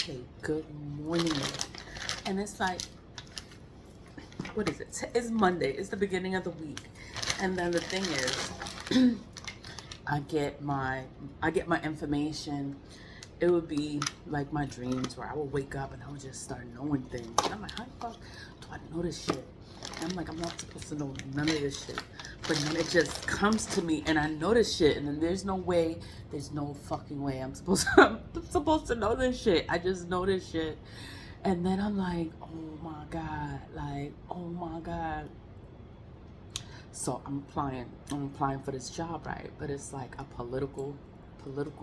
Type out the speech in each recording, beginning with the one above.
Okay, good morning. And it's like, what is it? It's Monday. It's the beginning of the week. And then the thing is, I get my information. It would be like my dreams where I would wake up and I would just start knowing things. And I'm like, how the fuck do I know this shit? And I'm like, I'm not supposed to know none of this shit. But then it just comes to me and I know this shit. And then there's no fucking way I'm supposed to know this shit. I just know this shit. And then I'm like, oh my God, like, oh my God. So I'm applying for this job, right? But it's like a political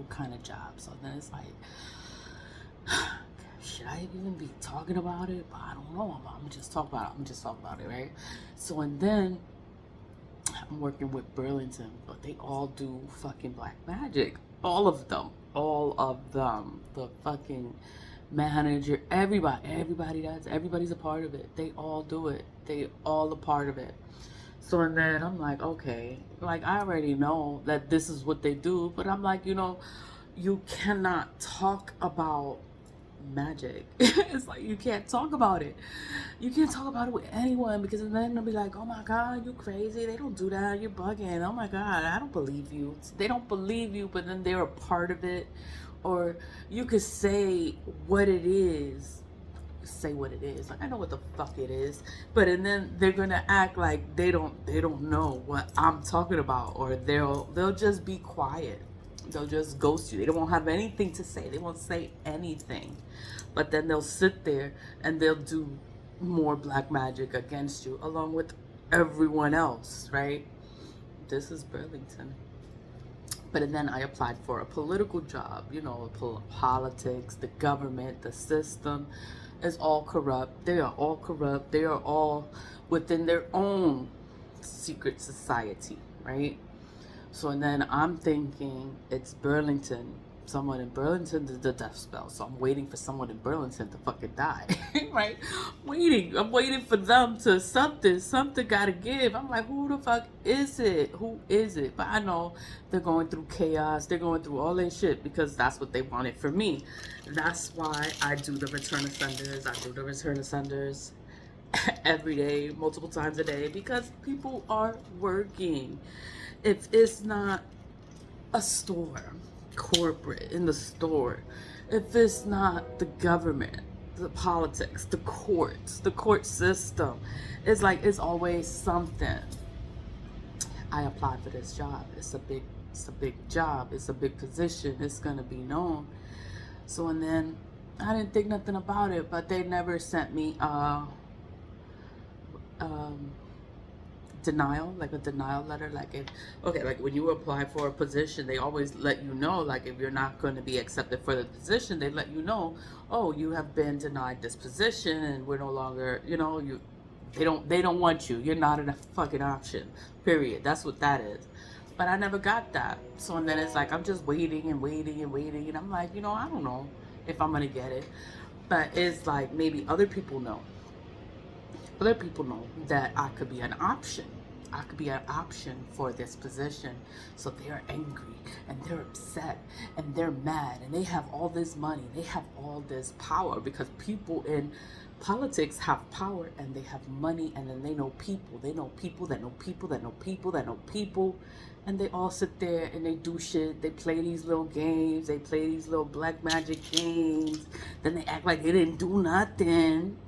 kind of job. So then it's like, should I even be talking about it? But I don't know. I'm gonna just talk about it. Right? So, and then I'm working with Burlington, but they all do fucking black magic. All of them. The fucking manager, everybody does. Everybody's a part of it. They all do it. They all a part of it. So, and then I'm like, okay, like I already know that this is what they do, but I'm like, you cannot talk about magic. It's like you can't talk about it. You can't talk about it with anyone because then they'll be like, oh my God, you crazy. They don't do that. You're bugging. Oh my God, I don't believe you. They don't believe you, but then they're a part of it. Or you could say what it is. Like I know what the fuck it is, but and then they're gonna act like they don't know what I'm talking about, or they'll just be quiet. They'll just ghost you. They won't have anything to say. They won't say anything, but then they'll sit there and they'll do more black magic against you along with everyone else, right? This is Burlington. But then I applied for a political job, politics, the government, the system is all corrupt. They are all corrupt. They are all within their own secret society, right? So, and then I'm thinking it's Burlington. Someone in Burlington did the death spell. So I'm waiting for someone in Burlington to fucking die, right? I'm waiting for them to something gotta give. I'm like, who the fuck is it? Who is it? But I know they're going through chaos. They're going through all that shit because that's what they wanted for me. That's why I do the return offenders. I do the return offenders every day, multiple times a day, because people are working. If it's not a store, corporate in the store, if it's not the government, the politics, the courts, the court system, it's like it's always something. I applied for this job. It's a big job. It's a big position. It's gonna be known. So, and then I didn't think nothing about it, but they never sent me denial, like a denial letter. Like like when you apply for a position, they always let you know, like if you're not going to be accepted for the position, they let you know, oh, you have been denied this position and we're no longer, they don't want you. You're not a fucking option, period. That's what that is. But I never got that. So, and then it's like I'm just waiting and waiting and waiting, and I'm like, I don't know if I'm gonna get it, but it's like maybe other people know that I could be an option. I could be an option for this position. So they're angry and they're upset and they're mad and they have all this money. They have all this power because people in politics have power and they have money, and then they know people. They know people that know people that know people that know people. And they all sit there and they do shit. They play these little games. They play these little black magic games. Then they act like they didn't do nothing.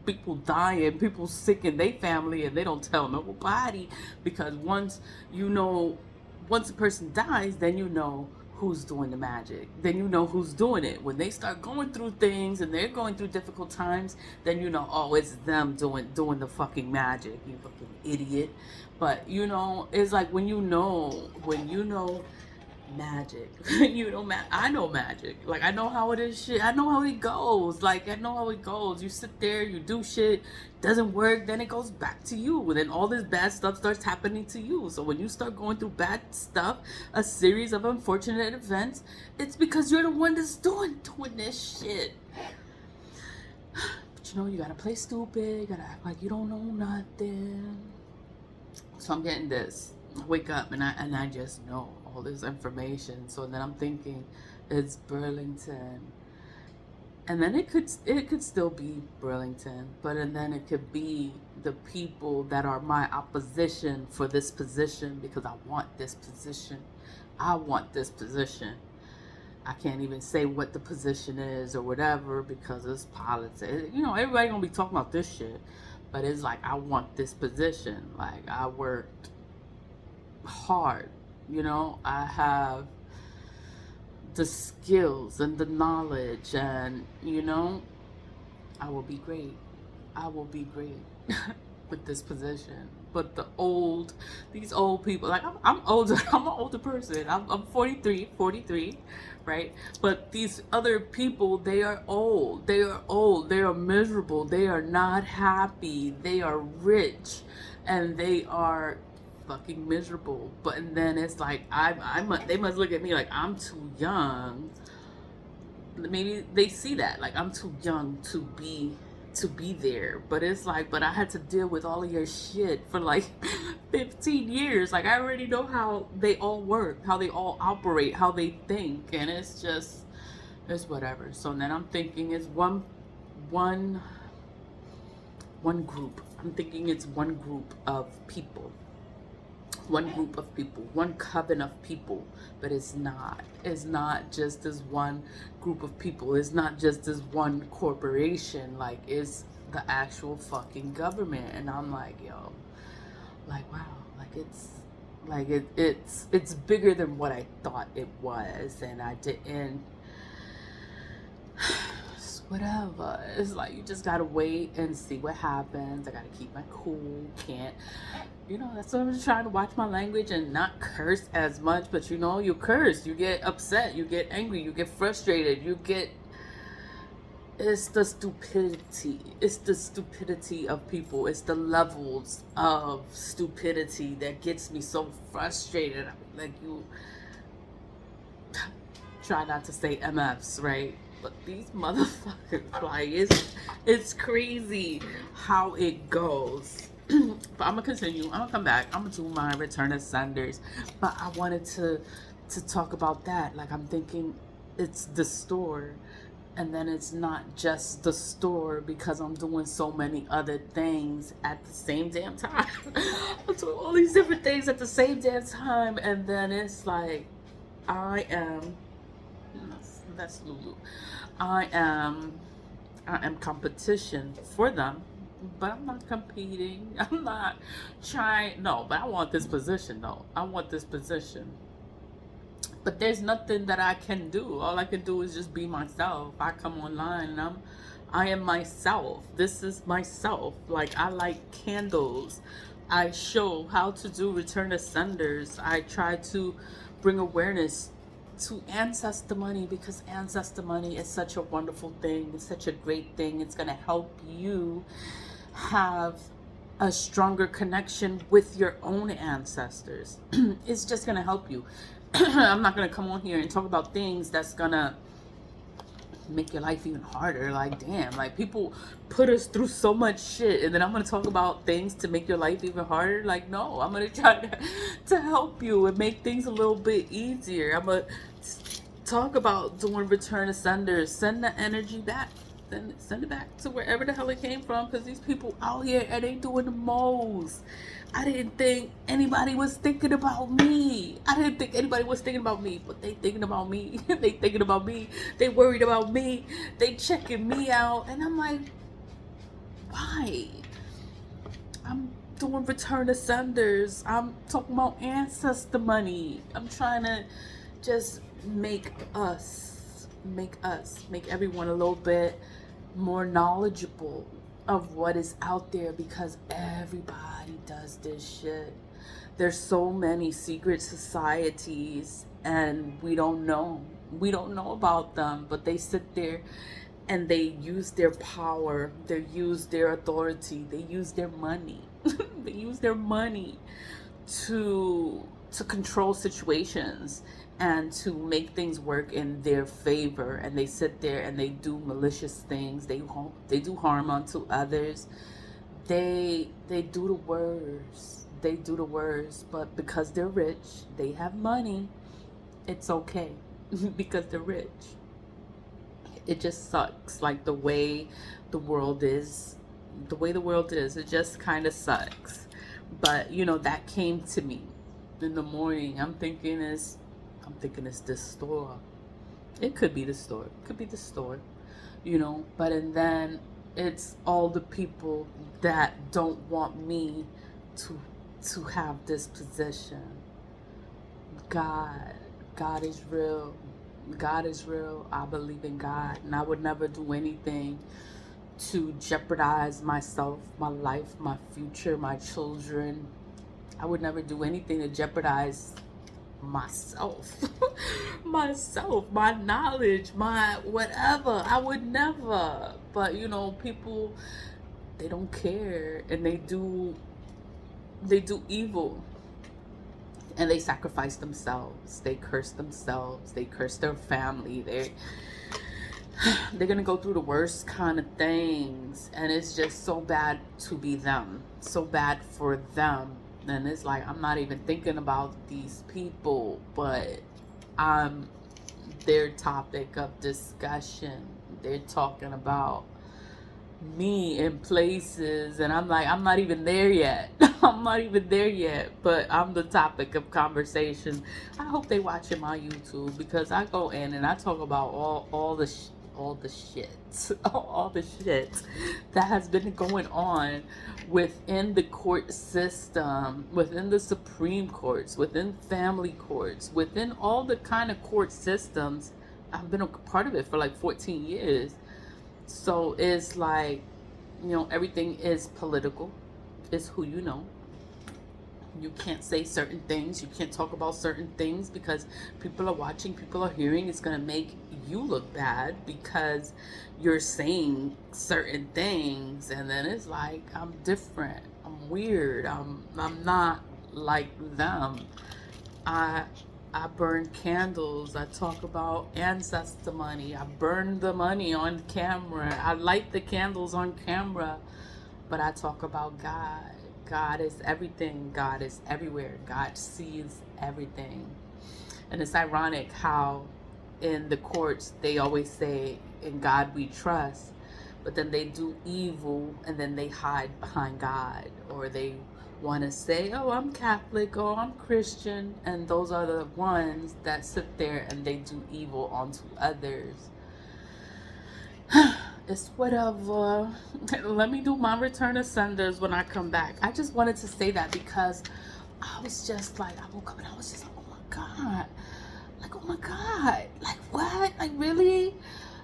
People dying, people sick in their family, and they don't tell nobody. Because once a person dies, then you know who's doing the magic. Then you know who's doing it. When they start going through things and they're going through difficult times, then you know, oh, it's them doing the fucking magic, you fucking idiot. But it's like when you know magic, I know magic. Like I know how it is shit. I know how it goes. You sit there, you do shit, doesn't work, then it goes back to you. And then all this bad stuff starts happening to you. So when you start going through bad stuff, a series of unfortunate events, it's because you're the one that's doing this shit. But you gotta play stupid, you gotta act like you don't know nothing. So I'm getting this. I wake up and I just know all this information. So then I'm thinking it's Burlington. And then it could still be Burlington, but and then it could be the people that are my opposition for this position, because I want this position. I want this position. I can't even say what the position is or whatever because it's politics. You know, everybody gonna be talking about this shit, but it's like I want this position. Like I worked hard. You know, I have the skills and the knowledge, and you know, I will be great. I will be great with this position. But these old people, like I'm older, I'm an older person. I'm 43, right? But these other people, they are old. They are old. They are miserable. They are not happy. They are rich, and they are fucking miserable. But and then it's like they must look at me like I'm too young. Maybe they see that like I'm too young to be there. But it's like, but I had to deal with all of your shit for like 15 years. Like I already know how they all work, how they all operate, how they think, and it's whatever. So then I'm thinking it's one group. I'm thinking it's one group of people, one coven of people. But it's not just this one group of people. It's not just this one corporation. Like it's the actual fucking government. And I'm like, yo, like wow, like it's bigger than what I thought it was. And I didn't whatever. It's like you just gotta wait and see what happens. I gotta keep my cool. Can't, you know, that's why I'm just trying to watch my language and not curse as much. But you know, you curse, you get upset, you get angry, you get frustrated, it's the stupidity. It's the stupidity of people. It's the levels of stupidity that gets me so frustrated. Like you try not to say MFs, right? But these motherfuckers, like, it's crazy how it goes. But I'm gonna continue. I'm gonna come back. I'm gonna do my return of Sanders. But I wanted to talk about that. Like I'm thinking it's the store, and then it's not just the store because I'm doing so many other things at the same damn time. I'm doing all these different things at the same damn time, and then it's like I am. That's Lulu. I am competition for them, but I'm not competing. I'm not trying. No, but I want this position though. I want this position. But there's nothing that I can do. All I can do is just be myself. I come online and I am myself. This is myself. Like I like candles. I show how to do return ascenders. I try to bring awareness to ancestor money, because ancestor money is such a wonderful thing. It's such a great thing. It's going to help you have a stronger connection with your own ancestors. It's just going to help you. I'm not going to come on here and talk about things that's going to make your life even harder. Like damn, like people put us through so much shit, and then I'm gonna talk about things to make your life even harder. Like no, I'm gonna try to help you and make things a little bit easier. I'm gonna talk about doing return of senders. Send the energy back, then send it back to wherever the hell it came from, because these people out here and they doing the most. I didn't think anybody was thinking about me. I didn't think anybody was thinking about me, but they thinking about me. They thinking about me. They worried about me. They checking me out. And I'm like, why? I'm doing return to senders. I'm talking about ancestor money. I'm trying to just make everyone a little bit more knowledgeable of what is out there, because everybody does this shit. There's so many secret societies and we don't know about them, but they sit there and they use their power, they use their authority, they use their money they use their money to control situations and to make things work in their favor. And they sit there and they do malicious things. They do harm unto others. They do the worst. They do the worst. But because they're rich, they have money, it's okay. Because they're rich, It just sucks. Like the world is, the way the world is, it just kind of sucks. But you know, that came to me in the morning. I'm thinking it's this store. It could be the store. It could be the store. You know, but and then it's all the people that don't want me to have this position. God, God is real. God is real. I believe in God, and I would never do anything to jeopardize myself, my life, my future, my children. I would never do anything to jeopardize myself, myself, my knowledge, my whatever. I would never. But you know, people, they don't care, and they do evil, and they sacrifice themselves, they curse themselves, they curse their family, they're gonna go through the worst kind of things, and it's just so bad to be them, so bad for them. And it's like, I'm not even thinking about these people, but I'm their topic of discussion. They're talking about me in places, and I'm like, I'm not even there yet. I'm not even there yet, but I'm the topic of conversation. I hope they watching my YouTube, because I go in and I talk about all the shit all the shit that has been going on within the court system, within the Supreme Courts, within family courts, within all the kind of court systems. I've been a part of it for like 14 years. So it's like, you know, everything is political. It's who you know. You can't say certain things. You can't talk about certain things because people are watching, people are hearing. It's going to make you look bad because you're saying certain things. And then it's like, I'm different. I'm weird. I'm not like them. I burn candles. I talk about ancestor money. I burn the money on camera. I light the candles on camera. But I talk about God. God is everything. God is everywhere. God sees everything. And it's ironic how in the courts they always say, in God we trust. But then they do evil and then they hide behind God. Or they want to say, oh, I'm Catholic, or I'm Christian, and those are the ones that sit there and they do evil onto others. It's whatever. Let me do my return of senders when I come back. I just wanted to say that because I was just like, I woke up and I was just like, oh my God. Like, oh my God. Like, what? Like, really?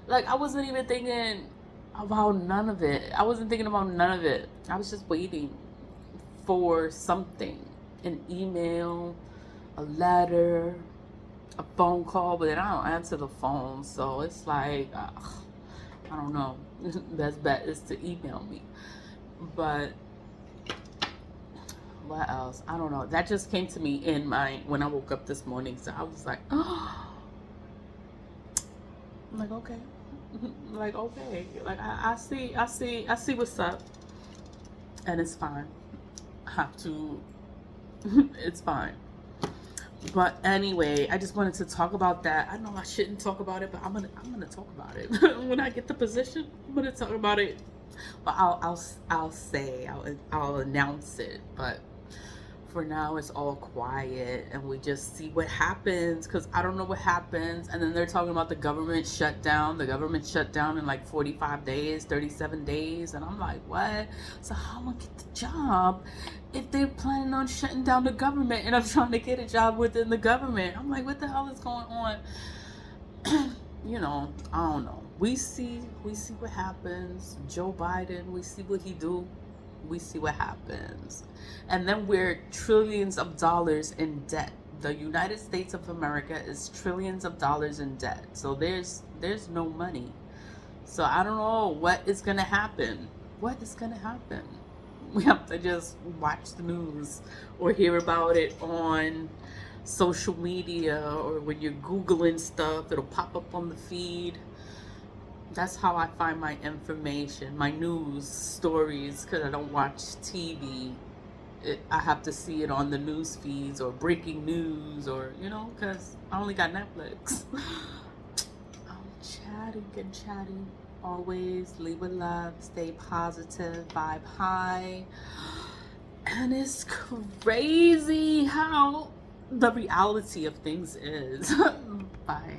Like, I wasn't even thinking about none of it. I wasn't thinking about none of it. I was just waiting for something, an email, a letter, a phone call, but then I don't answer the phone, so it's like, I don't know. Best bet is to email me. But what else? I don't know. That just came to me when I woke up this morning, so I was like, oh, I'm like, okay. Like, okay. Like, I see what's up, and it's fine. Have to it's fine. But anyway, I just wanted to talk about that. I know I shouldn't talk about it, but I'm gonna talk about it when I get the position. I'm gonna talk about it. But I'll announce it. But for now, it's all quiet, and we just see what happens, because I don't know what happens. And then they're talking about the government shutdown. The government shut down in like 45 days, 37 days. And I'm like, what? So how am I get the job if they're planning on shutting down the government and I'm trying to get a job within the government? I'm like, what the hell is going on? You know, I don't know. We see what happens. Joe Biden, we see what he do. We see what happens. And then we're trillions of dollars in debt. The United States of America is trillions of dollars in debt. So there's no money. So I don't know what is going to happen. What is going to happen? We have to just watch the news or hear about it on social media, or when you're Googling stuff, it'll pop up on the feed. That's how I find my information, my news stories, because I don't watch TV. I have to see it on the news feeds or breaking news, or, you know, because I only got Netflix. Oh, chat. chatty, get chatty. Always leave with love, stay positive, vibe high. And it's crazy how the reality of things is. Bye.